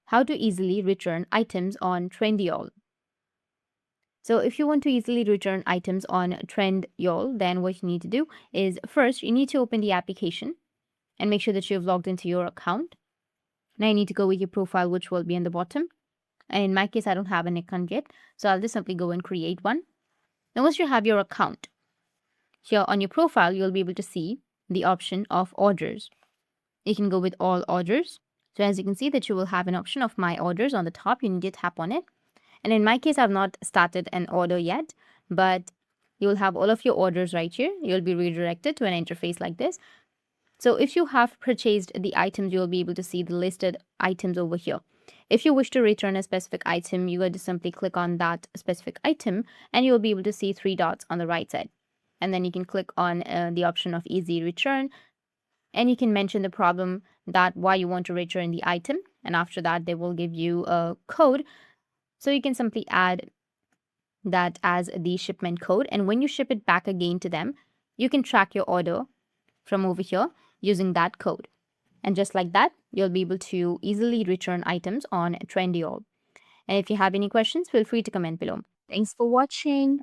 how to easily return items on Trendyol. So if you want to easily return items on Trendyol, then what you need to do is first you need to open the application and make sure that you've logged into your account. Now you need to go with your profile, which will be on the bottom. And in my case, I don't have an account yet, so I'll just simply go and create one. Now once you have your account, here on your profile, you'll be able to see the option of orders. You can go with all orders. So as you can see that you will have an option of my orders on the top. You need to tap on it. And in my case, I've not started an order yet, but you'll have all of your orders right here. You'll be redirected to an interface like this. So if you have purchased the items, you'll be able to see the listed items over here. If you wish to return a specific item, you're going to simply click on that specific item and you'll be able to see 3 dots on the right side. And then you can click on the option of easy return, and you can mention the problem that why you want to return the item. And after that, they will give you a code. So you can simply add that as the shipment code. And when you ship it back again to them, you can track your order from over here using that code. And just like that, you'll be able to easily return items on Trendyol. And if you have any questions, feel free to comment below. Thanks for watching.